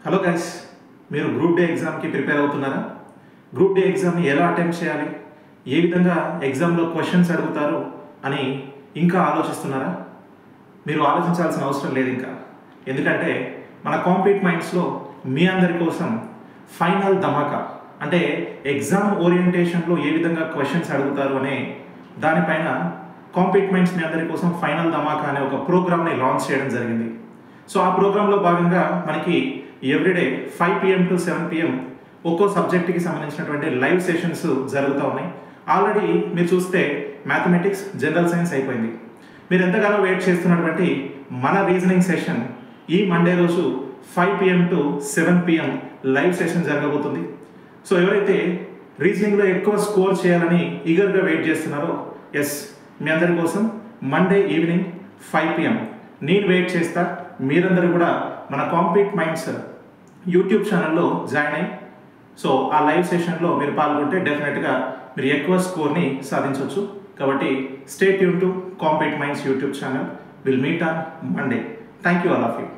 Hello guys, మీరు group D ఎగ్జామ్కి prepare అవుతున్నారా? గ్రూప్ డే ఎగ్జామ్ని ఎలా అటెంప్ట్ చేయాలి, ఏ విధంగా ఎగ్జామ్లో క్వశ్చన్స్ అడుగుతారు అని ఇంకా ఆలోచిస్తున్నారా? మీరు ఆలోచించాల్సిన అవసరం లేదు ఇంకా. ఎందుకంటే మన కాంపీట్ మైండ్స్లో మీ అందరి కోసం ఫైనల్ ధమాకా అంటే ఎగ్జామ్ ఓరియంటేషన్లో ఏ విధంగా క్వశ్చన్స్ అడుగుతారు అనే దానిపైన కాంపీట్ మైండ్స్ మీ అందరి కోసం ఫైనల్ ధమాకా అనే ఒక ప్రోగ్రామ్ని లాంచ్ చేయడం జరిగింది. సో ఆ ప్రోగ్రాంలో భాగంగా మనకి ఎవ్రీడే 5 PM to 7 PM ఒక్కో సబ్జెక్ట్కి సంబంధించినటువంటి లైవ్ సెషన్స్ జరుగుతూ ఉన్నాయి. ఆల్రెడీ మీరు చూస్తే మ్యాథమెటిక్స్, జనరల్ సైన్స్ అయిపోయింది. మీరు ఎంతగానో వెయిట్ చేస్తున్నటువంటి మన రీజనింగ్ సెషన్ ఈ మండే రోజు 5 PM to 7 PM live session జరగబోతుంది. సో ఎవరైతే రీజనింగ్లో ఎక్కువ స్కోర్ చేయాలని ఈగర్గా వెయిట్ చేస్తున్నారో, ఎస్, మీ అందరి కోసం మండే ఈవినింగ్ 5 PM నేను వెయిట్ చేస్తా. మీరందరూ కూడా మన కాంపీట్ మైండ్స్ యూట్యూబ్ ఛానల్లో జాయిన్ అయ్యి సో ఆ లైవ్ సెషన్లో మీరు పాల్గొంటే డెఫినెట్గా మీరు ఎక్కువ స్కోర్ని సాధించవచ్చు. కాబట్టి stay tune to compete minds YouTube channel. Will meet on Monday. Thank you all of you.